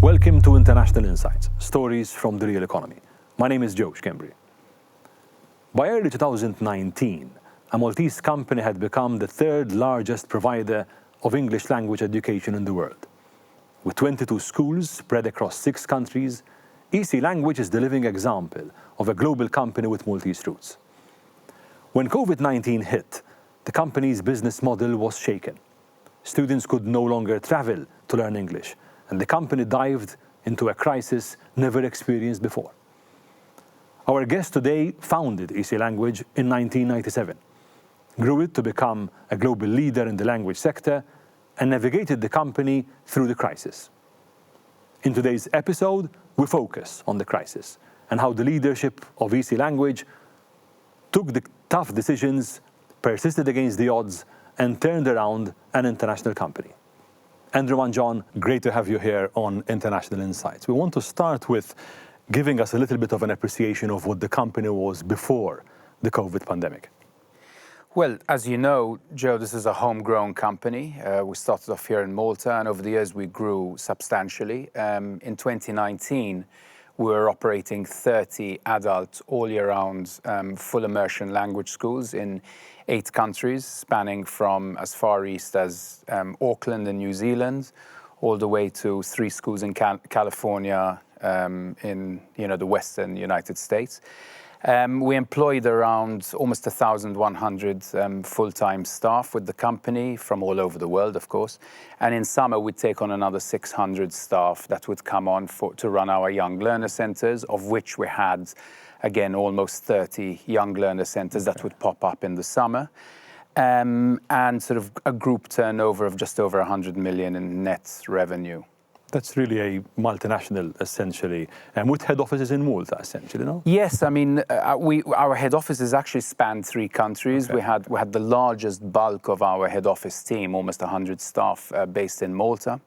Welcome to International Insights, stories from the real economy. My name is Schembri. By early 2019, a Maltese company had become the third largest provider of English language education in the world. With 22 schools spread across 6 countries, EC Language is the living example of a global company with Maltese roots. When COVID-19 hit, the company's business model was shaken. Students could no longer travel to learn English, and the company dived into a crisis never experienced before. Our guest today founded EC Language in 1997, grew it to become a global leader in the language sector, and navigated the company through the crisis. In today's episode, we focus on the crisis and how the leadership of EC Language took the tough decisions, persisted against the odds, and turned around an international company. Andrew Mangion, great to have you here on International Insights. We want to start with giving us a little bit of an appreciation of what the company was before the COVID pandemic. Well, as you know, Joe, this is a homegrown company. We started off here in Malta, and over the years we grew substantially. In 2019, we were operating 30 adult, all-year-round, full immersion language schools in 8 countries, spanning from as far east as Auckland in New Zealand, all the way to 3 schools in California, in the Western United States. We employed around almost 1,100 full-time staff with the company from all over the world, of course. And in summer, we'd take on another 600 staff that would come on to run our young learner centers, of which we had, again, almost 30 young learner centers that would pop up in the summer. And sort of a group turnover of just over 100 million in net revenue. That's really a multinational, essentially, and with head offices in Malta, essentially, no? Yes, I mean, our head offices actually spanned 3 countries. Okay. We had the largest bulk of our head office team, almost 100 staff, based in Malta.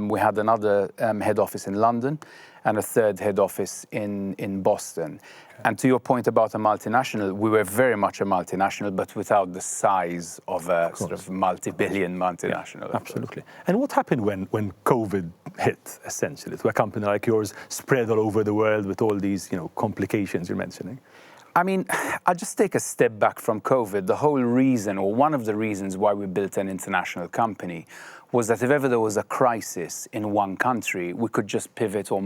We had another head office in London and a third head office in Boston. Okay. And to your point about a multinational, we were very much a multinational, but without the size of a sort of multi-billion multinational. Yeah, absolutely. And what happened when COVID hit, essentially, to a company like yours spread all over the world with all these, complications you're mentioning? I mean, I'll just take a step back from COVID. The whole reason, or one of the reasons why we built an international company, was that if ever there was a crisis in one country, we could just pivot or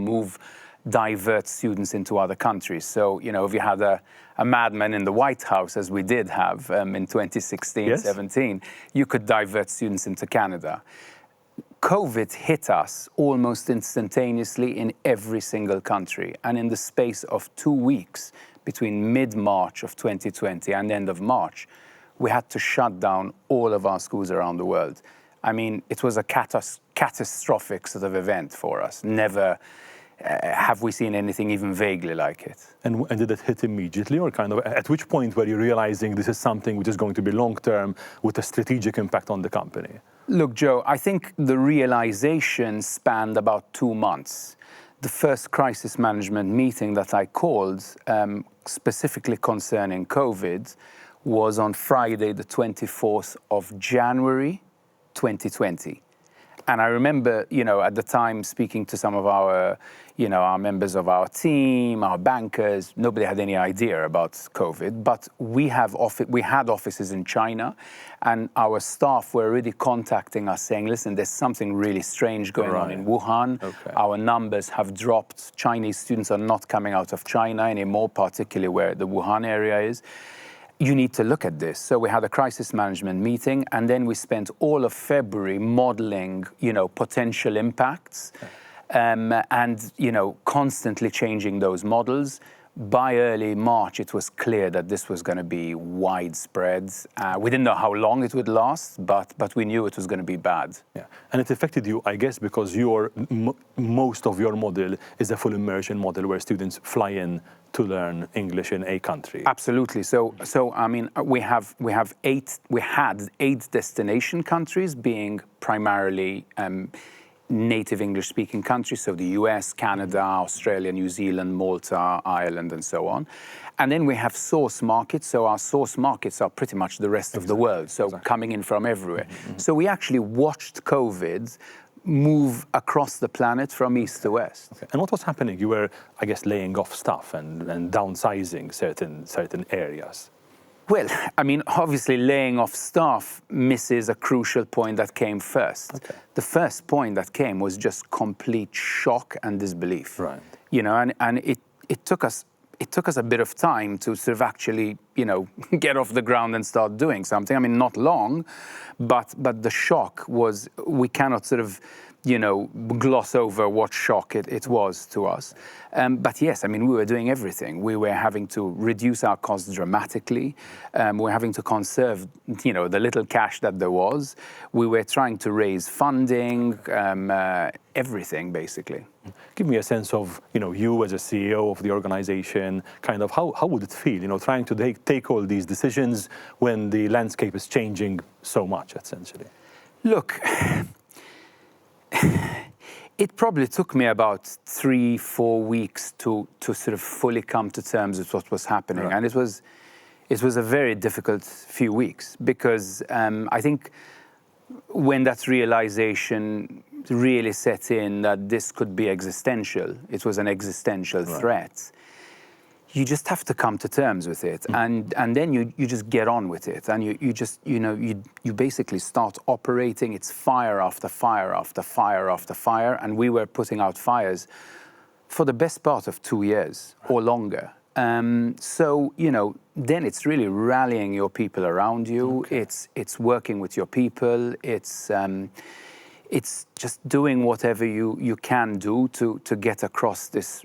divert students into other countries. So, if you had a madman in the White House, as we did have in 2016-17, you could divert students into Canada. COVID hit us almost instantaneously in every single country. And in the space of 2 weeks, between mid-March of 2020 and end of March, we had to shut down all of our schools around the world. I mean, it was a catastrophic sort of event for us. Never have we seen anything even vaguely like it. And did it hit immediately, or kind of at which point were you realizing this is something which is going to be long-term with a strategic impact on the company? Look, Joe, I think the realization spanned about 2 months. The first crisis management meeting that I called, specifically concerning COVID, was on Friday, the 24th of January, 2020. And I remember, at the time speaking to some of our members of our team, our bankers. Nobody had any idea about COVID, but we had offices in China, and our staff were already contacting us saying, listen, there's something really strange going on in Wuhan. Okay. Our numbers have dropped. Chinese students are not coming out of China anymore, particularly where the Wuhan area is. You need to look at this. So we had a crisis management meeting, and then we spent all of February modeling, potential impacts, and, constantly changing those models. By early March, it was clear that this was going to be widespread. We didn't know how long it would last, but we knew it was going to be bad. Yeah, and it affected you, I guess, because most of your model is a full immersion model where students fly in to learn English in a country. Absolutely. So I mean, we had 8 destination countries, being primarily native English-speaking countries, so the US, Canada, Australia, New Zealand, Malta, Ireland, and so on. And then we have source markets, so our source markets are pretty much the rest of the world, so coming in from everywhere. So we actually watched COVID move across the planet from east to west. Okay. And what was happening? You were, I guess, laying off staff and downsizing certain areas. Well, I mean, obviously laying off staff misses a crucial point that came first. Okay. The first point that came was just complete shock and disbelief. Right. You know, and it took us a bit of time to sort of actually, you know, get off the ground and start doing something. I mean, not long, but the shock was, we cannot sort of, you know, gloss over what shock it was to us. But yes, I mean, we were doing everything. We were having to reduce our costs dramatically. We were having to conserve, you know, the little cash that there was. We were trying to raise funding, everything basically. Give me a sense of, you know, you as a CEO of the organization, kind of how would it feel, you know, trying to take all these decisions when the landscape is changing so much, essentially? Look, it probably took me about 3-4 weeks to sort of fully come to terms with what was happening. Right. And it was a very difficult few weeks because I think when that realization really set in that this could be existential, it was an existential threat, you just have to come to terms with it. And then you just get on with it. And you just, you know, you basically start operating. It's fire after fire after fire after fire. And we were putting out fires for the best part of 2 years or longer. So, you know, then it's really rallying your people around you. Okay. It's working with your people. It's just doing whatever you can do to get across this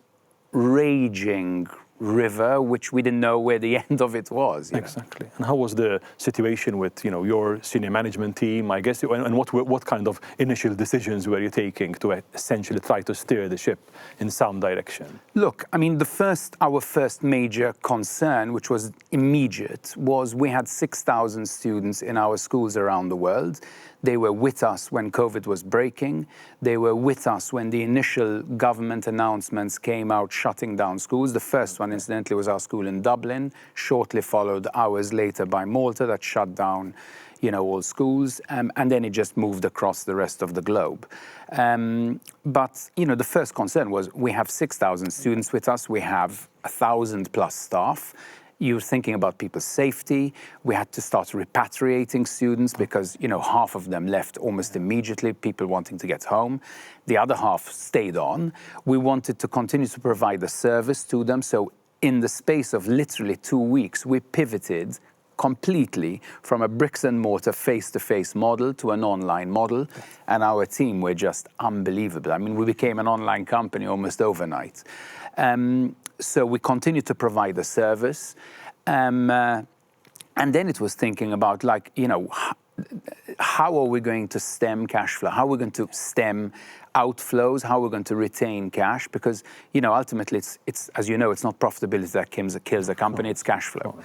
raging river, which we didn't know where the end of it was. Exactly. And how was the situation with, you know, your senior management team, I guess, and what kind of initial decisions were you taking to essentially try to steer the ship in some direction? Look, I mean, our first major concern, which was immediate, was we had 6,000 students in our schools around the world. They were with us when COVID was breaking. They were with us when the initial government announcements came out shutting down schools. The first one, incidentally, was our school in Dublin, shortly followed hours later by Malta that shut down, you know, all schools. And then it just moved across the rest of the globe. But, you know, the first concern was we have 6,000 students with us. We have 1,000+ staff. You're thinking about people's safety. We had to start repatriating students because, you know, half of them left almost immediately, people wanting to get home. The other half stayed on. We wanted to continue to provide the service to them. So in the space of literally 2 weeks, we pivoted completely from a bricks and mortar face-to-face model to an online model. And our team were just unbelievable. I mean, we became an online company almost overnight. So we continued to provide the service. And then it was thinking about, like, you know, how are we going to stem cash flow? How are we going to stem outflows? How are we going to retain cash? Because, you know, ultimately, it's as you know, it's not profitability that kills a company, it's cash flow.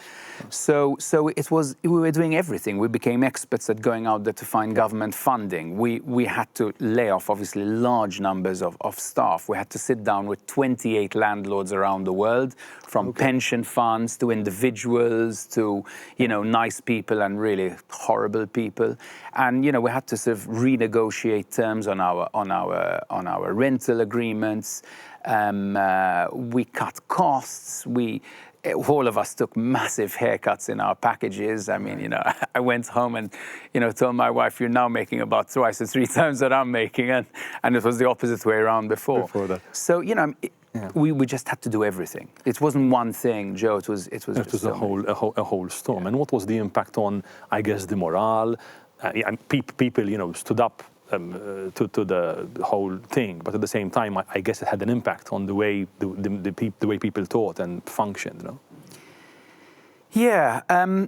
So it was, we were doing everything. We became experts at going out there to find government funding. We had to lay off, obviously, large numbers of staff. We had to sit down with 28 landlords around the world, from pension funds to individuals to, you know, nice people and really horrible people. And, you know, we had to sort of renegotiate terms on our rental agreements. We cut costs. All of us took massive haircuts in our packages. I mean, you know, I went home and, you know, told my wife, "You're now making about twice or 3 times that I'm making," and it was the opposite way around before that. So, you know, we just had to do everything. It wasn't one thing, Joe. It was a whole storm. And what was the impact on, I guess, the morale? People, you know, stood up to the whole thing, but at the same time, I guess it had an impact on the way the way people thought and functioned. You know? Yeah.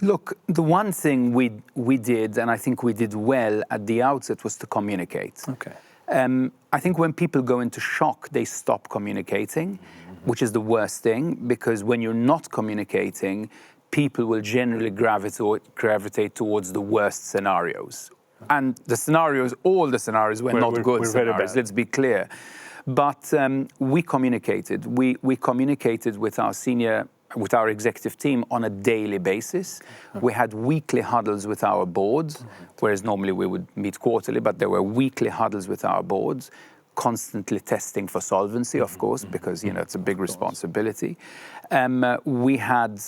Look, the one thing we did, and I think we did well at the outset, was to communicate. Okay. I think when people go into shock, they stop communicating, which is the worst thing, because when you're not communicating, people will generally gravitate towards the worst scenarios. And all the scenarios were not good scenarios, let's be clear. But we communicated. We communicated with our senior with our executive team on a daily basis. We had weekly huddles with our boards, whereas normally we would meet quarterly, but there were weekly huddles with our boards, constantly testing for solvency, of course, because it's a big responsibility. We had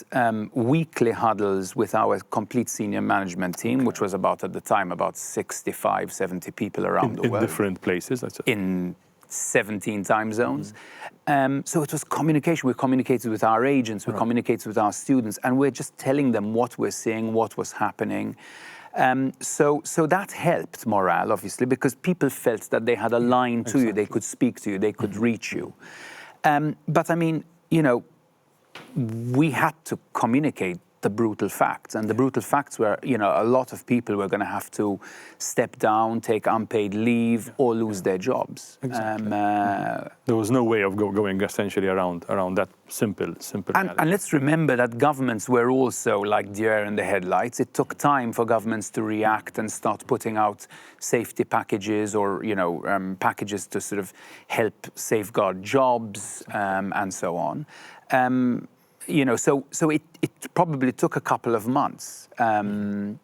weekly huddles with our complete senior management team, which was at the time, about 65, 70 people around the world. In different places? In 17 time zones. So it was communication. We communicated with our agents, we communicated with our students, and we're just telling them what we're seeing, what was happening. So that helped morale, obviously, because people felt that they had a line to you, they could speak to you, they could reach you. But I mean, we had to communicate the brutal facts, and the brutal facts were, a lot of people were going to have to step down, take unpaid leave, or lose their jobs. Exactly. There was no way of going essentially around that simple and let's remember that governments were also like deer in the headlights. It took time for governments to react and start putting out safety packages or packages to sort of help safeguard jobs and so on. So it probably took a couple of months. And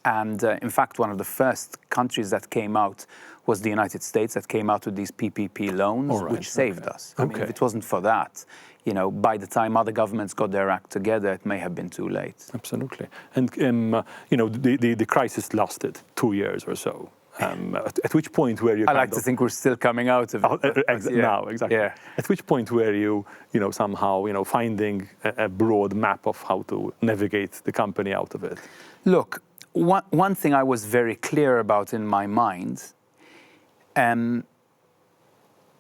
in fact, one of the first countries that came out was the United States, that came out with these PPP loans, which saved us. I mean, if it wasn't for that, by the time other governments got their act together, it may have been too late. Absolutely. And, the crisis lasted 2 years or so. At which point were you? I like to think we're still coming out of it. Now, exactly. Yeah. At which point were you, somehow, finding a broad map of how to navigate the company out of it? Look, one thing I was very clear about in my mind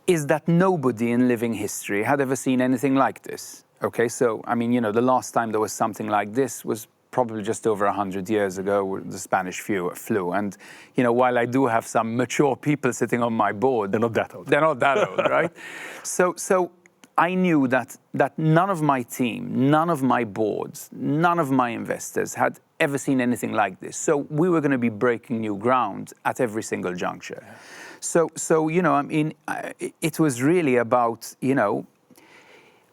is that nobody in living history had ever seen anything like this. Okay, so I mean, the last time there was something like this was probably just over 100 years ago, the Spanish flu. And, while I do have some mature people sitting on my board, they're not that old. They're not that old, right? So I knew that none of my team, none of my boards, none of my investors had ever seen anything like this. So we were going to be breaking new ground at every single juncture. Yeah. So I mean, it was really about,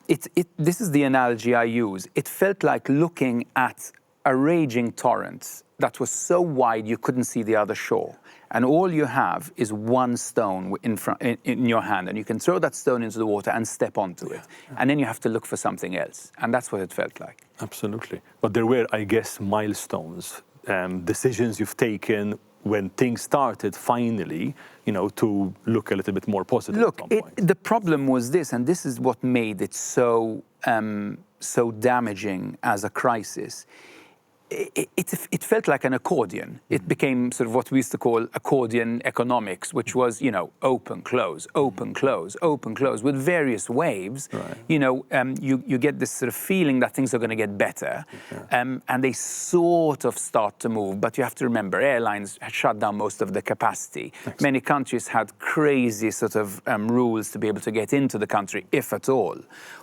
this is the analogy I use. It felt like looking at a raging torrent that was so wide you couldn't see the other shore. And all you have is one stone in your hand, and you can throw that stone into the water and step onto it. And then you have to look for something else. And that's what it felt like. Absolutely. But there were, I guess, milestones, decisions you've taken when things started finally, to look a little bit more positive. Look, the problem was this, and this is what made it so damaging as a crisis. It felt like an accordion. It became sort of what we used to call accordion economics, which was, open, close, open, close, open, close, with various waves. Right. You get this sort of feeling that things are going to get better, and they sort of start to move. But you have to remember, airlines had shut down most of the capacity. Excellent. Many countries had crazy sort of rules to be able to get into the country, if at all,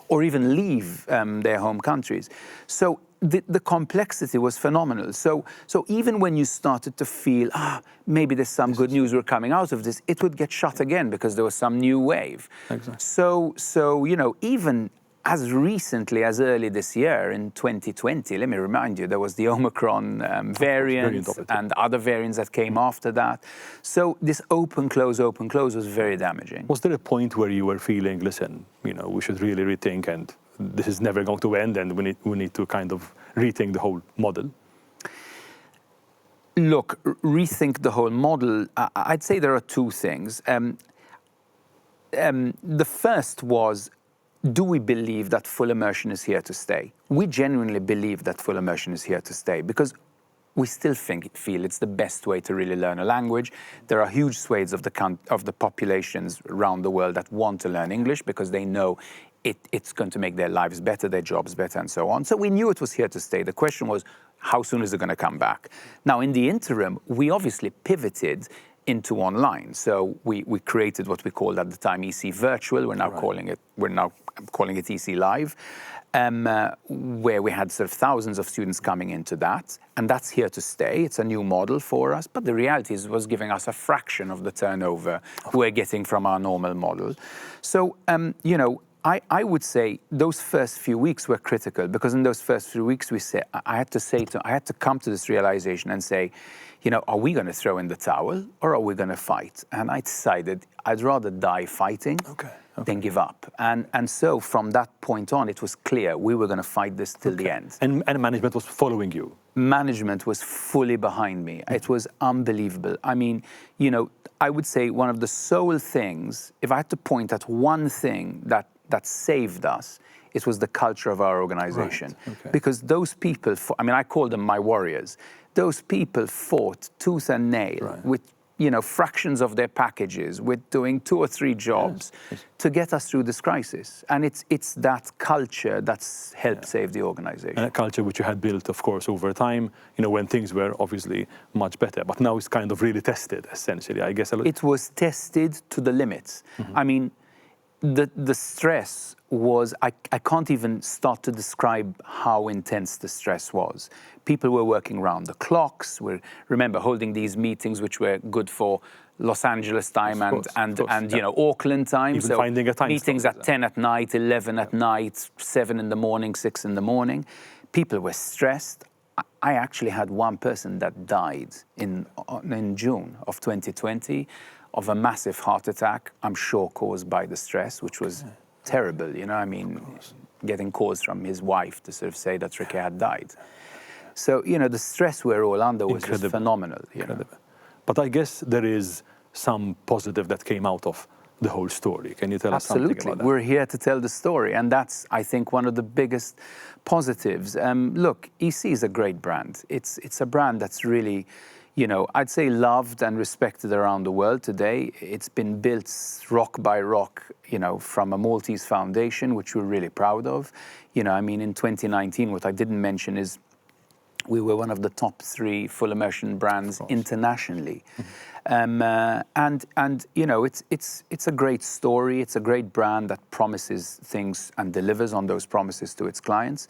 or even leave their home countries. So the complexity was phenomenal. So even when you started to feel, maybe there's some good news we're coming out of this, it would get shut again because there was some new wave. Exactly. So even as recently as early this year in 2020, let me remind you, there was the Omicron variant and other variants that came after that. So this open, close was very damaging. Was there a point where you were feeling, listen, we should really rethink, and this is never going to end, and we need to kind of rethink the whole model? Look, rethink the whole model, I'd say there are two things. The first was, do we believe that full immersion is here to stay? We genuinely believe that full immersion is here to stay because we still feel it's the best way to really learn a language. There are huge swathes of the populations around the world that want to learn English because they know it's going to make their lives better, their jobs better, and so on. So we knew it was here to stay. The question was, how soon is it going to come back? Now, in the interim, we obviously pivoted into online. So we created what we called at the time EC Virtual. We're now calling it EC Live, where we had sort of thousands of students coming into that, and that's here to stay. It's a new model for us, but the reality is it was giving us a fraction of the turnover we're getting from our normal model. So I would say those first few weeks were critical, because in those first few weeks I had to come to this realization and say, are we going to throw in the towel or are we going to fight? And I decided I'd rather die fighting than give up. And so from that point on, it was clear we were going to fight this till the end. And management was following you? Management was fully behind me. It was unbelievable. I mean, I would say one of the sole things, if I had to point at one thing that saved us, it was the culture of our organization. Right. Okay. Because those people, I call them my warriors. Those people fought tooth and nail with, fractions of their packages, with doing 2 or 3 jobs to get us through this crisis. And it's that culture that's helped save the organization. And a culture which you had built, of course, over time, when things were obviously much better. But now it's kind of really tested, essentially, I guess. It was tested to the limits. Mm-hmm. I mean, the stress was, I can't even start to describe how intense the stress was. People were working round the clocks. We remember holding these meetings which were good for Los Angeles time and Auckland time. Even so finding a time meetings at 10 at night, 11 at night, 7 in the morning, 6 in the morning. People were stressed. I actually had one person that died in June of 2020 of a massive heart attack, I'm sure caused by the stress, which was terrible, getting calls from his wife to sort of say that Ricky had died. So, the stress we're all under was just phenomenal. But I guess there is some positive that came out of the whole story. Can you tell us something about that? We're here to tell the story, and that's, I think, one of the biggest positives. Look, EC is a great brand. It's a brand that's really, I'd say loved and respected around the world today. It's been built rock by rock, from a Maltese foundation, which we're really proud of. In 2019, what I didn't mention is we were one of the top 3 full immersion brands internationally. Mm-hmm. It's a great story. It's a great brand that promises things and delivers on those promises to its clients.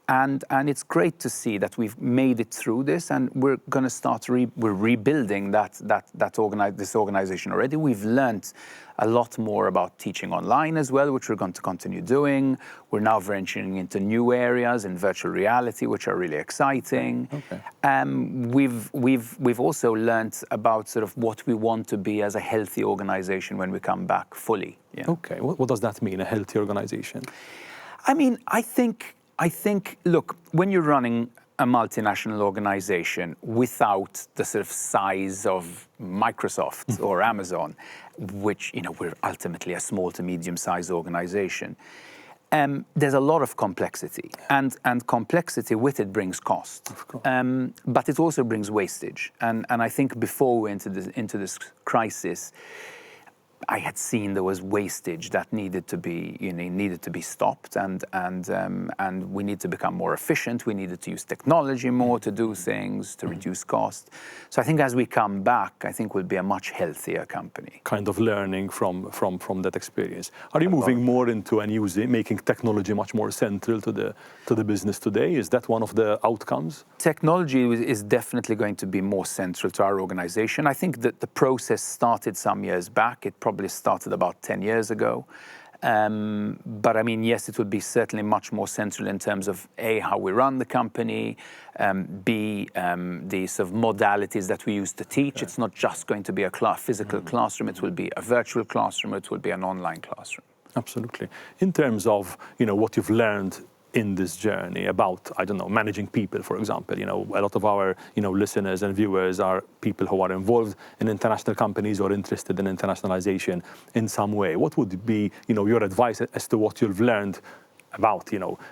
And it's great to see that we've made it through this, and we're going to start. We're rebuilding this organization already. We've learned a lot more about teaching online as well, which we're going to continue doing. We're now venturing into new areas in virtual reality, which are really exciting. Okay. We've also learned about sort of what we want to be as a healthy organization when we come back fully. Okay. What does that mean, a healthy organization? I think, look, when you're running a multinational organization without the sort of size of Microsoft or Amazon, which, we're ultimately a small to medium-sized organization, there's a lot of complexity. And complexity with it brings cost. Of course. But it also brings wastage. And I think before we entered into this crisis, I had seen there was wastage that needed to be stopped, and we need to become more efficient. We needed to use technology more to do things, to reduce cost. So I think as we come back, I think we'll be a much healthier company. Kind of learning from that experience. Are you moving more into making technology much more central to the business today? Is that one of the outcomes? Technology is definitely going to be more central to our organization. I think that the process started some years back. It probably started about 10 years ago. But yes, it would be certainly much more central in terms of A, how we run the company, B, the sort of modalities that we use to teach. Okay. It's not just going to be a physical classroom, it will be a virtual classroom, it will be an online classroom. Absolutely. In terms of, what you've learned in this journey about, managing people, for example. A lot of our, listeners and viewers are people who are involved in international companies or interested in internationalization in some way. What would be, your advice as to what you've learned about,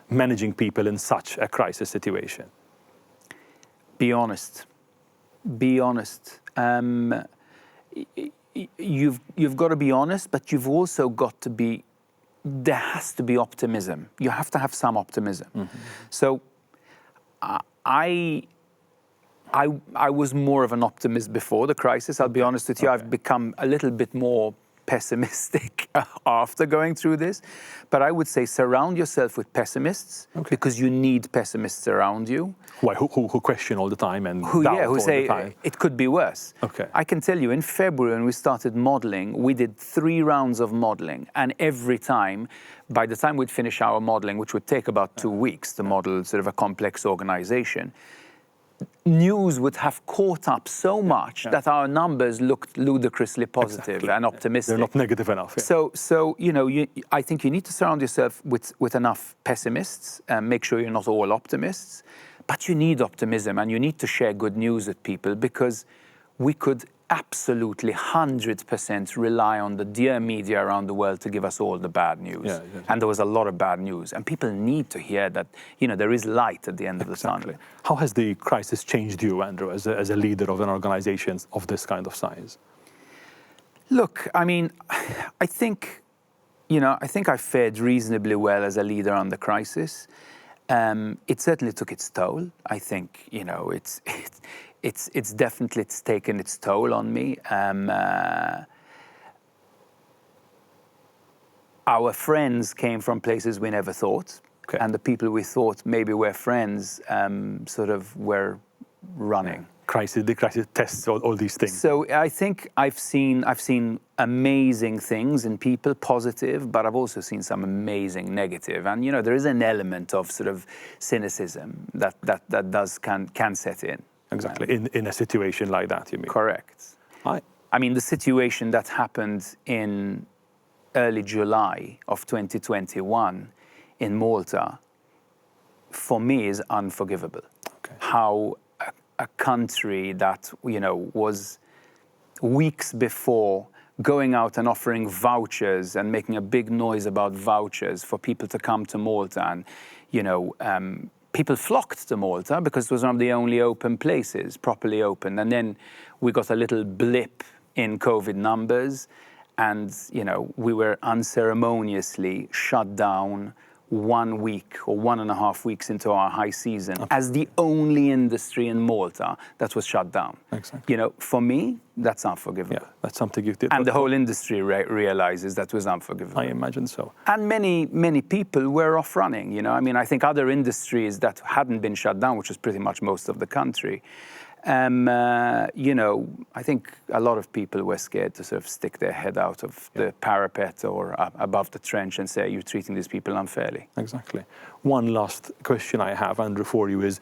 managing people in such a crisis situation? Be honest. Be honest. You've got to be honest, but you've also got to be. There has to be optimism. You have to have some optimism. Mm-hmm. So I was more of an optimist before the crisis. I'll be honest with you. Okay. I've become a little bit more pessimistic after going through this. But I would say surround yourself with pessimists, because you need pessimists around you. Why? Who question all the time and who doubt all say the time? It could be worse. Okay. I can tell you, in February when we started modeling, we did 3 rounds of modeling, and every time, by the time we'd finish our modeling, which would take about 2 weeks to model sort of a complex organization, news would have caught up so much that our numbers looked ludicrously positive and optimistic. They're not negative enough. Yeah. So I think you need to surround yourself with enough pessimists and make sure you're not all optimists. But you need optimism, and you need to share good news with people, because we could absolutely 100% rely on the dear media around the world to give us all the bad news. Yeah. And there was a lot of bad news, and people need to hear that there is light at the end of the tunnel. How has the crisis changed you, Andrew, as a leader of an organization of this kind of size? Look, I mean, I think I fared reasonably well as a leader on the crisis. It certainly took its toll. I think it's definitely taken its toll on me. Our friends came from places we never thought, and the people we thought maybe were friends sort of were running. The crisis tests all these things. So I think I've seen amazing things in people, positive, but I've also seen some amazing negative. And there is an element of sort of cynicism that can set in. Exactly. In a situation like that, you mean? Correct. I mean, the situation that happened in early July of 2021 in Malta, for me, is unforgivable. How a country that was weeks before going out and offering vouchers and making a big noise about vouchers for people to come to Malta, and people flocked to Malta because it was one of the only open places, properly open. And then we got a little blip in COVID numbers, and we were unceremoniously shut down 1 week or 1.5 weeks into our high season as the only industry in Malta that was shut down. Exactly. For me, that's unforgivable. Yeah, that's something you did. And the whole industry realizes that was unforgivable. I imagine so. And many people were off running. I mean, I think other industries that hadn't been shut down, which was pretty much most of the country, I think a lot of people were scared to sort of stick their head out of the parapet or above the trench and say, you're treating these people unfairly. Exactly. One last question I have, Andrew, for you is,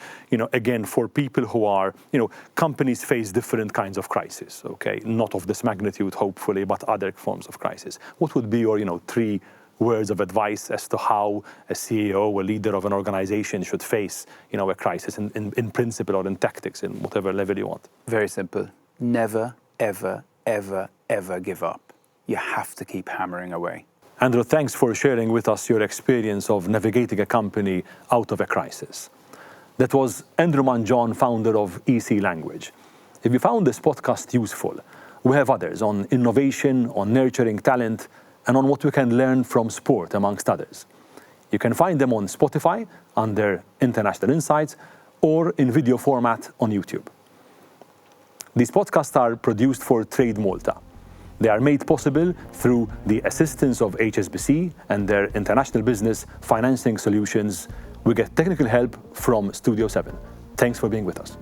again, for people who are, companies face different kinds of crisis, okay? Not of this magnitude, hopefully, but other forms of crisis. What would be your, 3 words of advice as to how a CEO or leader of an organization should face, a crisis in principle or in tactics, in whatever level you want? Very simple. Never, ever, ever, ever give up. You have to keep hammering away. Andrew, thanks for sharing with us your experience of navigating a company out of a crisis. That was Andrew Mangion, founder of EC Language. If you found this podcast useful, we have others on innovation, on nurturing talent, and on what we can learn from sport, amongst others. You can find them on Spotify under International Insights or in video format on YouTube. These podcasts are produced for TradeMalta. They are made possible through the assistance of HSBC and their international business financing solutions. We get technical help from Studio 7. Thanks for being with us.